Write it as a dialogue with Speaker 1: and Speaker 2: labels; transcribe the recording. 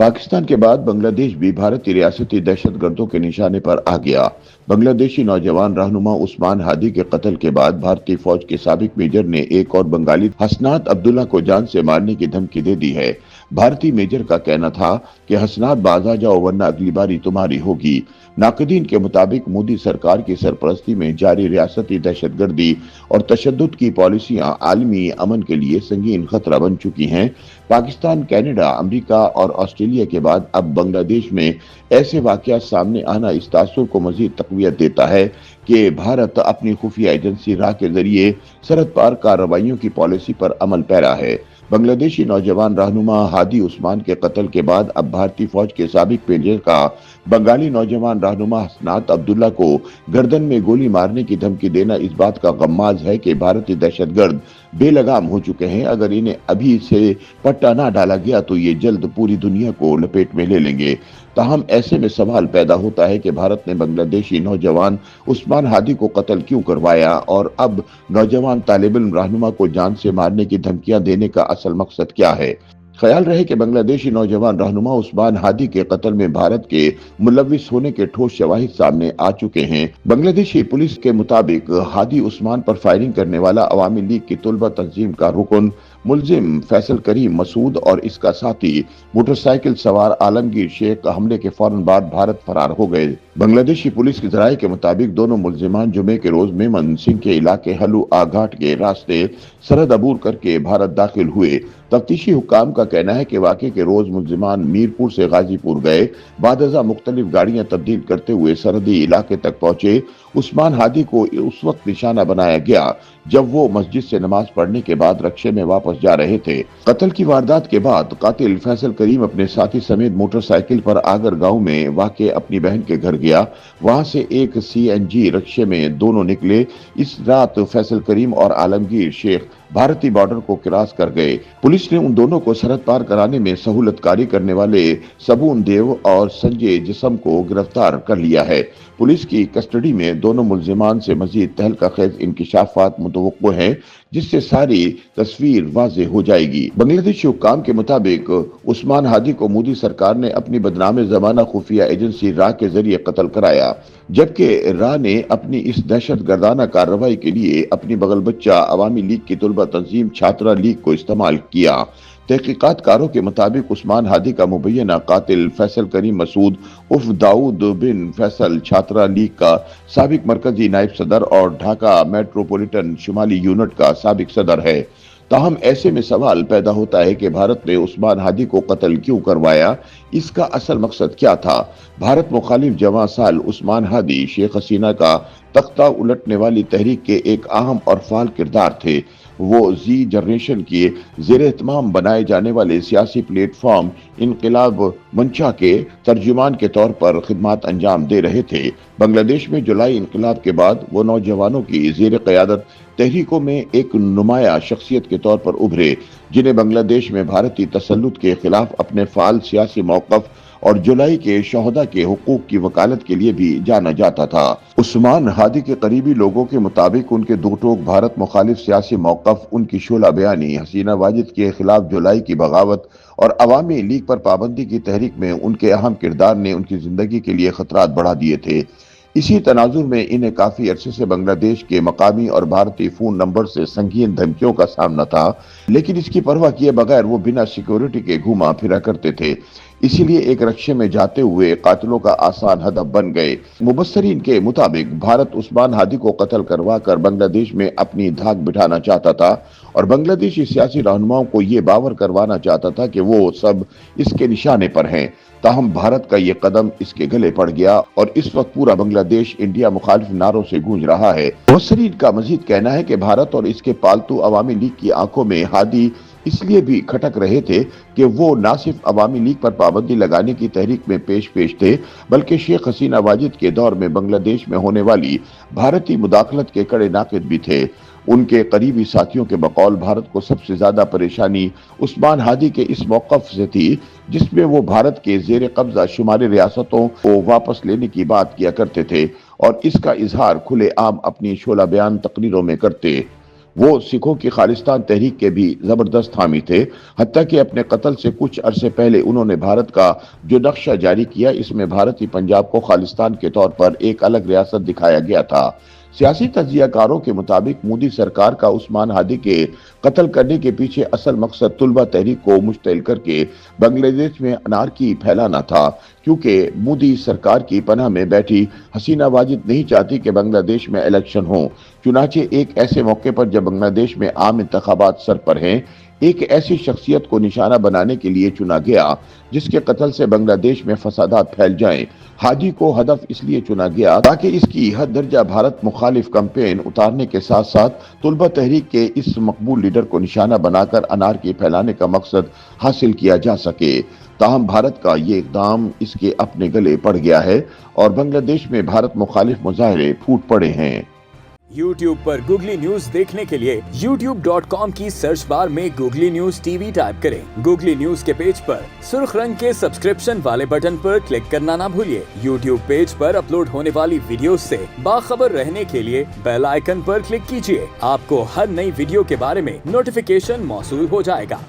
Speaker 1: पाकिस्तान के बाद बांग्लादेश भी भारतीय रियासती दहशत गर्दों के निशाने पर आ गया। बांग्लादेशी नौजवान रहनुमा उस्मान हादी के कत्ल के बाद भारतीय फौज के साबिक मेजर ने एक और बंगाली हसनात अब्दुल्ला को जान से मारने की धमकी दे दी है। भारतीय मेजर का कहना था कि हसनात बाज आ जाओ वरना अगली बारी तुम्हारी होगी। नाकदीन के मुताबिक मोदी सरकार की सरपरस्ती में जारी रियासती दहशतगर्दी और तशद्दुद की पॉलिसियां आलमी अमन के लिए संगीन खतरा बन चुकी हैं। पाकिस्तान, कनाडा, अमेरिका और ऑस्ट्रेलिया के बाद अब बांग्लादेश में ऐसे वाकयात सामने आना इस तासुर को मजीद तकवीत देता है कि भारत अपनी खुफिया एजेंसी रा के जरिए सरहद पार कार्रवाइयों की पॉलिसी पर अमल पैरा है। बांग्लादेशी नौजवान रहनुमा हादी उस्मान के कत्ल के बाद अब भारतीय फौज के साबिक मेजर का बंगाली नौजवान रहनुमा हसनात अब्दुल्ला को गर्दन में गोली मारने की धमकी देना इस बात का गम्माज है कि भारतीय दहशतगर्द बेलगाम हो चुके हैं। अगर इन्हें अभी से पट्टा ना डाला गया तो ये जल्द पूरी दुनिया को लपेट में ले लेंगे। ताहम ऐसे में सवाल पैदा होता है कि भारत ने बांग्लादेशी नौजवान उस्मान हादी को कत्ल क्यों करवाया और अब नौजवान तालिब इल्म रहनुमा को जान से मारने की धमकियां देने का असल मकसद क्या है। ख्याल रहे कि बांग्लादेशी नौजवान रहनुमा उस्मान हादी के कत्ल में भारत के मुलविस होने के ठोस शवाहिद सामने आ चुके हैं। बांग्लादेशी पुलिस के मुताबिक हादी उस्मान पर फायरिंग करने वाला अवामी लीग की तुलबा तंजीम का रुकन मुलजिम फैसल करीम मसूद और इसका साथी मोटरसाइकिल सवार आलमगीर शेख हमले के फौरन बाद भारत फरार हो गए। बांग्लादेशी पुलिस के जराये के मुताबिक दोनों मुलजिमान जुमे के रोज मेमन सिंह के इलाके हलू आघाट के रास्ते सरहद अबूर करके भारत दाखिल हुए। तफ्तीशी हुक्काम का कहना है कि वाक़े के रोज मुलजिमान मीरपुर से गाजीपुर गए। बादजा मुख्तलिफ गाड़ियां तब्दील करते हुए सरहदी इलाके तक पहुंचे। उस्मान हादी को उस वक्त निशाना बनाया गया जब वो मस्जिद से नमाज पढ़ने के बाद रक्शे में वापस जा रहे थे। कत्ल की वारदात के बाद कातिल फैसल करीम अपने साथी समेत मोटरसाइकिल पर आगर गांव में वाक़े अपनी बहन के घर गया। वहां से एक सीएनजी रक्शे में दोनों निकले। इस रात फैसल करीम और आलमगीर शेख भारतीय बॉर्डर को क्रॉस कर गए। पुलिस ने उन दोनों को सरहद पार कराने में सहूलतकारी करने वाले सबून देव और संजय जिसम को गिरफ्तार कर लिया है। पुलिस की कस्टडी में दोनों मुलजिमान से मजीद तहलका खेज इंकिशाफात मुतवक्को हैं, जिससे सारी तस्वीर वाज़ेह हो जाएगी। बांग्लादेशी हुक्काम के मुताबिक उस्मान हादी को मोदी सरकार ने अपनी बदनाम जमाना खुफिया एजेंसी रा के जरिए कत्ल कराया, जबकि रा ने अपनी इस दहशत गर्दाना कार्रवाई के लिए अपनी बगल बच्चा अवामी लीग की तुलबा तंजीम छात्रा लीग को इस्तेमाल किया। तहकीकातकारों के मुताबिक उस्मान हादी का मुबैना कातिल फैसल करीम मसूद उर्फ दाऊद बिन फैसल छात्रा लीग का साबिक मरकजी नायब सदर और ढाका मेट्रोपॉलिटन शुमाली यूनिट का साबिक सदर है। ताहम ऐसे में सवाल पैदा होता है कि भारत ने उस्मान हादी को कत्ल क्यों करवाया, इसका असल मकसद क्या था। भारत मुखालिफ जवां साल उस्मान हादी शेख हसीना का तख्ता उलटने वाली तहरीक के एक अहम और फाल किरदार थे। वो जी जनरेशन के ज़ेर एहतमाम बनाए जाने वाले सियासी प्लेटफॉर्म इनकलाब मंचा के तर्जुमान के तौर पर खिदमत अंजाम दे रहे थे। बांग्लादेश में जुलाई इनकलाब के बाद वो नौजवानों की ज़ेर क़यादत तहरीकों में एक नुमाया शख्सियत के तौर पर उभरे, जिन्हें बांग्लादेश में भारतीय तसल्लुत के खिलाफ अपने फाल सियासी मौक़िफ़ और जुलाई के शोहदा के हुकूक की वकालत के लिए भी जाना जाता था। उस्मान हादी के करीबी लोगों के मुताबिक उनके दो टोक भारत मुखालिफ सियासी मौक़िफ़, उनकी शोला बयानी, हसीना वाजिद के खिलाफ जुलाई की बगावत और अवामी लीग पर पाबंदी की तहरीक में उनके अहम किरदार ने उनकी जिंदगी के लिए खतरात बढ़ा दिए थे। इसी तनाजुर में इन्हें काफी अरसे से बांग्लादेश के मकामी और भारतीय फोन नंबर से संगीन धमकियों का सामना था, लेकिन इसकी परवाह किए बगैर वो बिना सिक्योरिटी के घूमा फिरा करते थे। इसीलिए एक रक्शे में जाते हुए कातिलों का आसान हदफ बन गए। मुबस्सरीन के मुताबिक भारत उस्मान हादी को कत्ल करवा कर बांग्लादेश में अपनी धाक बिठाना चाहता था और बांग्लादेशी सियासी रहनुमाओं को ये बावर करवाना चाहता था कि वो सब इसके निशाने पर हैं। ताहम भारत का ये कदम इसके गले पड़ गया और इस वक्त पूरा बांग्लादेश इंडिया मुखालिफ नारों से गूंज रहा है। मुबस्सरीन का मजीद कहना है कि भारत और इसके पालतू अवामी लीग की आंखों में हादी इसलिए भी खटक रहे थे कि वो न सिर्फ अवामी लीग पर पाबंदी लगाने की तहरीक में पेश थे, बल्कि शेख हसीना वाजिद के दौर में बांग्लादेश में होने वाली भारतीय मुदाखलत के कड़े नाक़िद भी थे। उनके करीबी साथियों के बकौल भारत को सबसे ज्यादा परेशानी उस्मान हादी के इस मौक़िफ़ से थी, जिसमें वो भारत के ज़ेर कब्जा शुमारी रियासतों को वापस लेने की बात किया करते थे और इसका इजहार खुले आम अपनी शोला बयान तकरीरों में करते। वो सिखों की खालिस्तान तहरीक के भी जबरदस्त हामी थे। हत्या कि अपने कत्ल से कुछ अरसे पहले उन्होंने भारत का जो नक्शा जारी किया, इसमें भारतीय पंजाब को खालिस्तान के तौर पर एक अलग रियासत दिखाया गया था। सियासी तज्जियाकारों के मुताबिक मोदी सरकार का उस्मान हादी के कत्ल करने के पीछे असल मकसद तुलबा तहरीक को मुश्तइल करके बांग्लादेश में अनारकी फैलाना था, क्योंकि मोदी सरकार की पनाह में बैठी हसीना वाजिद नहीं चाहती कि बांग्लादेश में इलेक्शन हो। चुनाचे एक ऐसे मौके पर जब बांग्लादेश में आम इंतखाबात सर पर हैं, एक ऐसी शख्सियत को निशाना बनाने के लिए चुना गया जिसके कत्ल से बांग्लादेश में फसादात फैल जाएं। हादी को हदफ इसलिए चुना गया ताकि इसकी हद दर्जा भारत मुखालिफ कैंपेन उतारने के साथ साथ तुलबा तहरीक के इस मकबूल लीडर को निशाना बनाकर अनारकी फैलाने का मकसद हासिल किया जा सके। ताहम भारत का ये इकदाम इसके अपने गले पड़ गया है और बांग्लादेश में भारत मुखालिफ मुजाहरे फूट पड़े हैं।
Speaker 2: YouTube पर गूगली न्यूज देखने के लिए youtube.com की सर्च बार में गूगली न्यूज टीवी टाइप करें। गूगली न्यूज के पेज पर सुर्ख रंग के सब्सक्रिप्शन वाले बटन पर क्लिक करना ना भूलिए। YouTube पेज पर अपलोड होने वाली वीडियोस से बाखबर रहने के लिए बेल आइकन पर क्लिक कीजिए। आपको हर नई वीडियो के बारे में नोटिफिकेशन मौसूल हो जाएगा।